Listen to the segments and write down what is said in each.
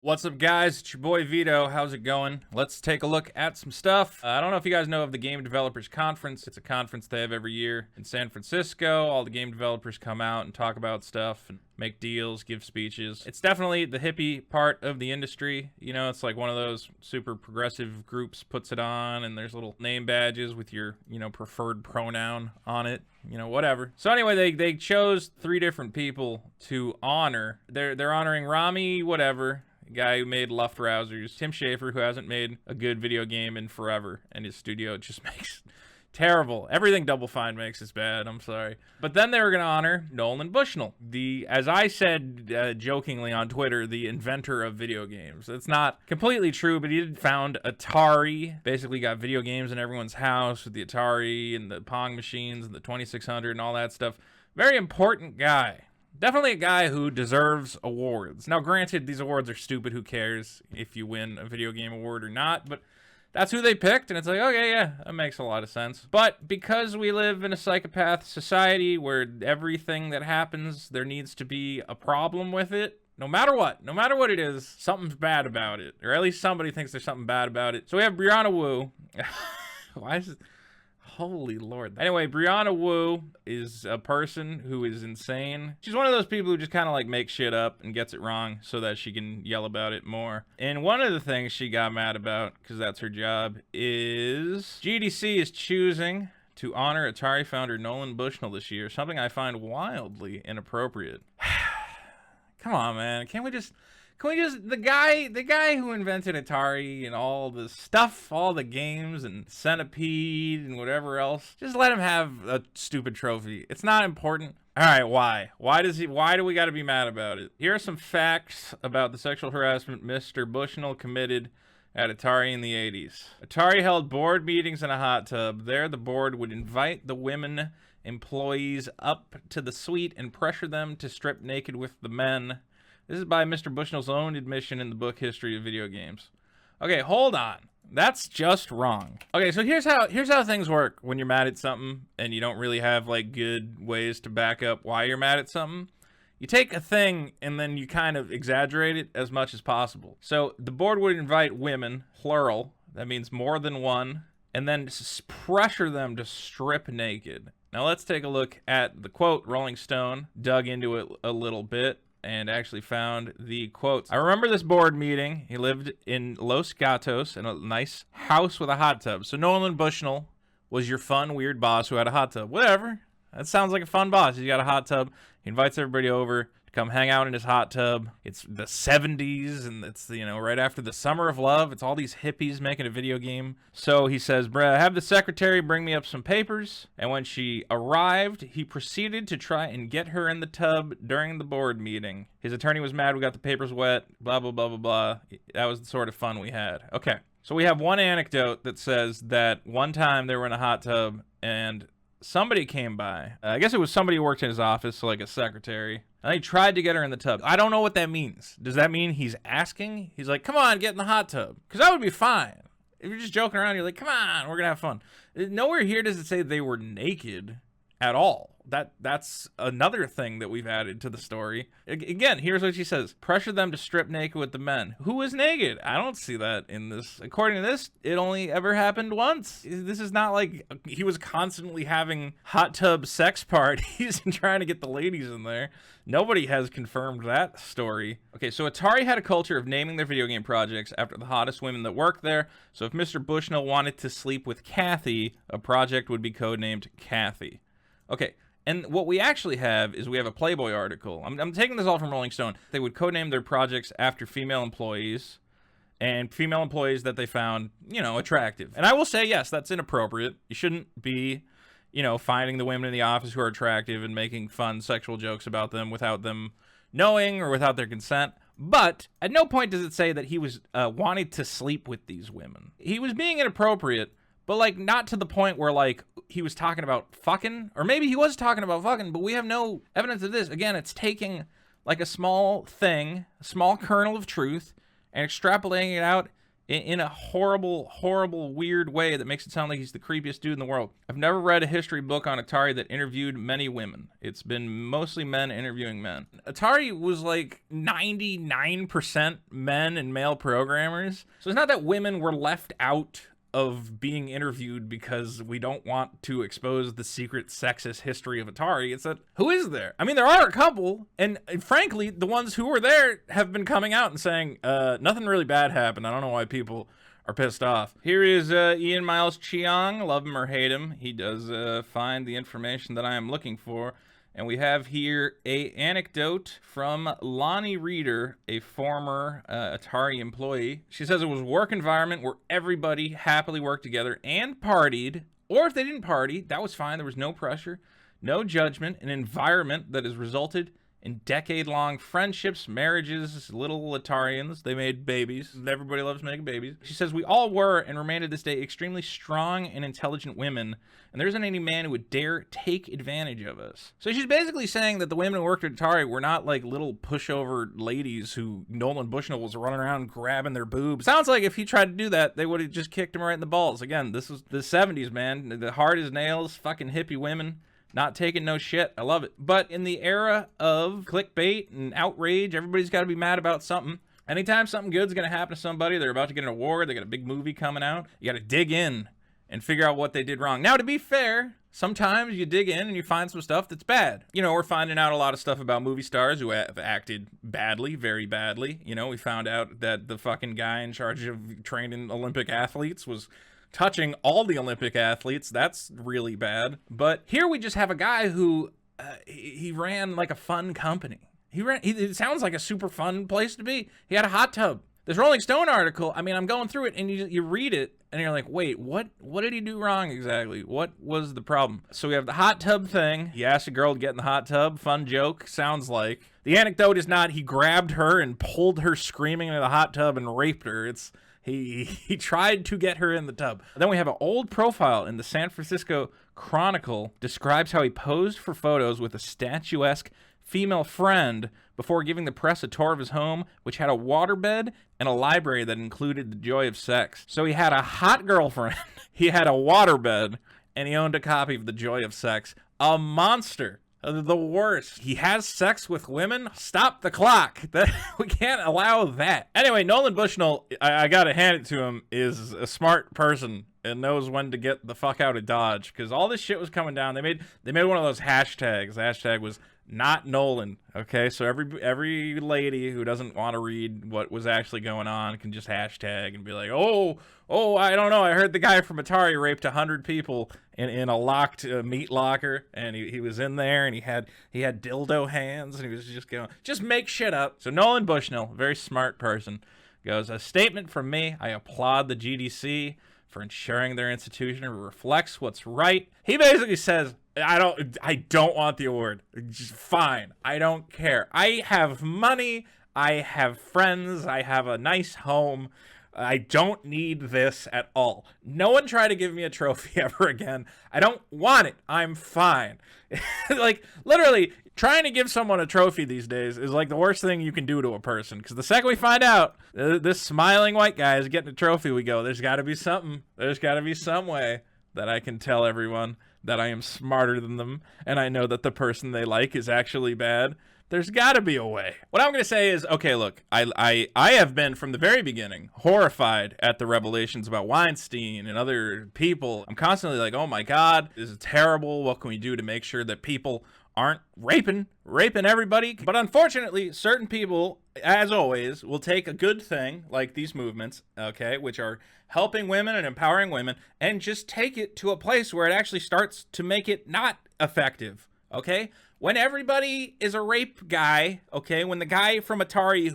What's up, guys? It's your boy Vito. How's it going? Let's take a look at some stuff. I don't know if you guys know of the Game Developers Conference. It's a conference they have every year in San Francisco. All the game developers come out and talk about stuff and make deals, give speeches. It's definitely the hippie part of the industry. You know, it's like one of those super progressive groups puts it on, and there's little name badges with your, preferred pronoun on it. Whatever. So anyway, they chose 3 different people to honor. They're honoring Rami, whatever, guy who made Luftrausers, Tim Schafer, who hasn't made a good video game in forever, and his studio just makes terrible. Everything Double Fine makes is bad. I'm sorry. But then they were going to honor Nolan Bushnell, as I said jokingly on Twitter, the inventor of video games. It's not completely true, but he found Atari, basically got video games in everyone's house with the Atari and the Pong machines and the 2600 and all that stuff. Very important guy. Definitely a guy who deserves awards. Now, granted, these awards are stupid. Who cares if you win a video game award or not? But that's who they picked, and it's like, okay, yeah, that makes a lot of sense. But because we live in a psychopath society where everything that happens, there needs to be a problem with it, no matter what it is, something's bad about it. Or at least somebody thinks there's something bad about it. So we have Brianna Wu. Why is it? Holy Lord. Anyway, Brianna Wu is a person who is insane. She's one of those people who just kind of like makes shit up and gets it wrong so that she can yell about it more. And one of the things she got mad about, because that's her job, is GDC is choosing to honor Atari founder Nolan Bushnell this year, something I find wildly inappropriate. Come on, man. Can we just the guy who invented Atari and all the stuff, all the games and Centipede and whatever else, just let him have a stupid trophy. It's not important. All right, why? Why do we got to be mad about it? Here are some facts about the sexual harassment Mr. Bushnell committed at Atari in the 80s. Atari held board meetings in a hot tub. There, the board would invite the women employees up to the suite and pressure them to strip naked with the men. This is by Mr. Bushnell's own admission in the book History of Video Games. Okay, hold on. That's just wrong. Okay, so here's how things work when you're mad at something and you don't really have like good ways to back up why you're mad at something. You take a thing and then you kind of exaggerate it as much as possible. So the board would invite women, plural, that means more than one, and then pressure them to strip naked. Now let's take a look at the quote. Rolling Stone dug into it a little bit and actually found the quotes. I remember this board meeting. He lived in Los Gatos in a nice house with a hot tub. So Nolan Bushnell was your fun, weird boss who had a hot tub. Whatever. That sounds like a fun boss. He's got a hot tub. He invites everybody over to come hang out in his hot tub. It's the 70s, and it's, right after the Summer of Love. It's all these hippies making a video game. So he says, bruh, have the secretary bring me up some papers. And when she arrived, he proceeded to try and get her in the tub during the board meeting. His attorney was mad. We got the papers wet. Blah, blah, blah, blah, blah. That was the sort of fun we had. Okay. So we have one anecdote that says that one time they were in a hot tub and somebody came by. I guess it was somebody who worked in his office, so like a secretary. And he tried to get her in the tub. I don't know what that means. Does that mean he's asking? He's like, come on, get in the hot tub. Because that would be fine. If you're just joking around, you're like, come on, we're going to have fun. Nowhere here does it say they were naked at all. That's another thing that we've added to the story. Again, here's what she says. Pressure them to strip naked with the men. Who is naked? I don't see that in this. According to this, it only ever happened once. This is not like he was constantly having hot tub sex parties and trying to get the ladies in there. Nobody has confirmed that story. Okay, so Atari had a culture of naming their video game projects after the hottest women that worked there. So if Mr. Bushnell wanted to sleep with Kathy, a project would be codenamed Kathy. Okay. And what we actually have is we have a Playboy article. I'm taking this all from Rolling Stone. They would codename their projects after female employees and female employees that they found, attractive. And I will say, yes, that's inappropriate. You shouldn't be, finding the women in the office who are attractive and making fun sexual jokes about them without them knowing or without their consent. But at no point does it say that he was wanted to sleep with these women. He was being inappropriate, but like not to the point where like he was talking about fucking, or maybe he was talking about fucking, but we have no evidence of this. Again, it's taking like a small thing, a small kernel of truth, and extrapolating it out in a horrible, horrible, weird way that makes it sound like he's the creepiest dude in the world. I've never read a history book on Atari that interviewed many women. It's been mostly men interviewing men. Atari was like 99% men and male programmers. So it's not that women were left out of being interviewed because we don't want to expose the secret sexist history of Atari. It's that, who is there? I mean, there are a couple, and frankly, the ones who were there have been coming out and saying, nothing really bad happened. I don't know why people are pissed off. Here is Ian Miles Cheong. Love him or hate him, he does find the information that I am looking for. And we have here a anecdote from Lonnie Reeder, a former Atari employee. She says it was a work environment where everybody happily worked together and partied. Or if they didn't party, that was fine. There was no pressure, no judgment, an environment that has resulted in decade-long friendships, marriages, little Atarians. They made babies. Everybody loves making babies. She says, we all were and remain to this day extremely strong and intelligent women, and there isn't any man who would dare take advantage of us. So she's basically saying that the women who worked at Atari were not like little pushover ladies who Nolan Bushnell was running around grabbing their boobs. Sounds like if he tried to do that, they would have just kicked him right in the balls. Again, this was the 70s, man. The hard as nails, fucking hippie women. Not taking no shit. I love it. But in the era of clickbait and outrage, everybody's got to be mad about something. Anytime something good's going to happen to somebody, they're about to get an award, they got a big movie coming out, you got to dig in and figure out what they did wrong. Now, to be fair, sometimes you dig in and you find some stuff that's bad. You know, we're finding out a lot of stuff about movie stars who have acted badly, very badly. You know, we found out that the fucking guy in charge of training Olympic athletes was touching all the Olympic athletes. That's really bad. But here we just have a guy who he ran like a fun company. It sounds like a super fun place to be. He had a hot tub. This Rolling Stone article, I mean, I'm going through it and you read it and you're like, wait, what did he do wrong exactly? What was the problem? So we have the hot tub thing. He asked a girl to get in the hot tub. Fun joke, sounds like. The anecdote is not he grabbed her and pulled her screaming into the hot tub and raped her. It's He tried to get her in the tub. Then we have an old profile in the San Francisco Chronicle describes how he posed for photos with a statuesque female friend before giving the press a tour of his home, which had a waterbed and a library that included the joy of sex. So he had a hot girlfriend, he had a waterbed, and he owned a copy of The Joy of Sex. A monster. The worst. He has sex with women? Stop the clock. We can't allow that. Anyway, Nolan Bushnell, I gotta hand it to him, is a smart person and knows when to get the fuck out of Dodge, because all this shit was coming down. They made one of those hashtags. The hashtag was not Nolan. Okay, so every lady who doesn't want to read what was actually going on can just hashtag and be like, oh, I don't know. I heard the guy from Atari raped 100 people in a locked meat locker, and he was in there, and he had dildo hands, and he was just going, just make shit up. So Nolan Bushnell, very smart person, goes, a statement from me. I applaud the GDC for ensuring their institution reflects what's right. He basically says, I don't want the award. Just fine. I don't care. I have money. I have friends. I have a nice home. I don't need this at all. No one try to give me a trophy ever again. I don't want it. I'm fine. Like, literally, trying to give someone a trophy these days is like the worst thing you can do to a person. Because the second we find out this smiling white guy is getting a trophy, we go, there's got to be something. There's got to be some way that I can tell everyone that I am smarter than them, and I know that the person they like is actually bad. There's got to be a way. What I'm going to say is, okay, look, I have been from the very beginning horrified at the revelations about Weinstein and other people. I'm constantly like, oh my God, this is terrible. What can we do to make sure that people aren't raping everybody? But unfortunately, certain people, as always, will take a good thing like these movements, okay, which are helping women and empowering women, and just take it to a place where it actually starts to make it not effective, okay? When everybody is a rape guy, okay, when the guy from Atari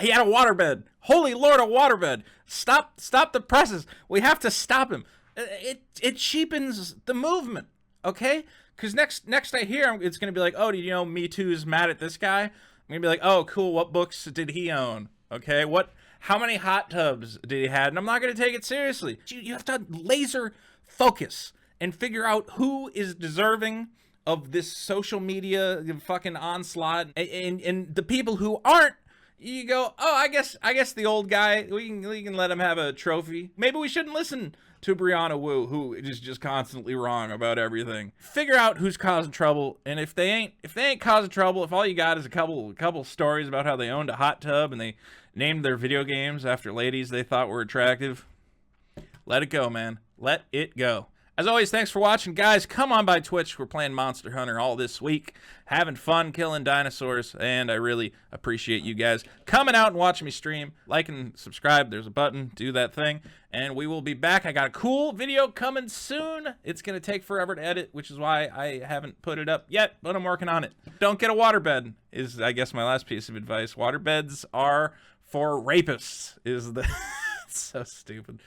he had a waterbed, holy Lord, a waterbed, stop the presses. We have to stop him. It cheapens the movement, okay? Because next I hear, it's going to be like, oh, did you know Me Too's mad at this guy? I'm going to be like, oh, cool, what books did he own? Okay, how many hot tubs did he have? And I'm not going to take it seriously. You have to laser focus and figure out who is deserving of this social media fucking onslaught, and the people who aren't, you go, oh, I guess the old guy, we can let him have a trophy. Maybe we shouldn't listen to Brianna Wu, who is just constantly wrong about everything. Figure out who's causing trouble, and if they ain't causing trouble, if all you got is a couple stories about how they owned a hot tub and they named their video games after ladies they thought were attractive, let it go, man. Let it go. As always, thanks for watching, guys. Come on by Twitch. We're playing Monster Hunter all this week, having fun killing dinosaurs, and I really appreciate you guys coming out and watching me stream. Like and subscribe. There's a button. Do that thing, and we will be back. I got a cool video coming soon. It's going to take forever to edit, which is why I haven't put it up yet, but I'm working on it. Don't get a waterbed is, I guess, my last piece of advice. Waterbeds are for rapists, is the... so stupid.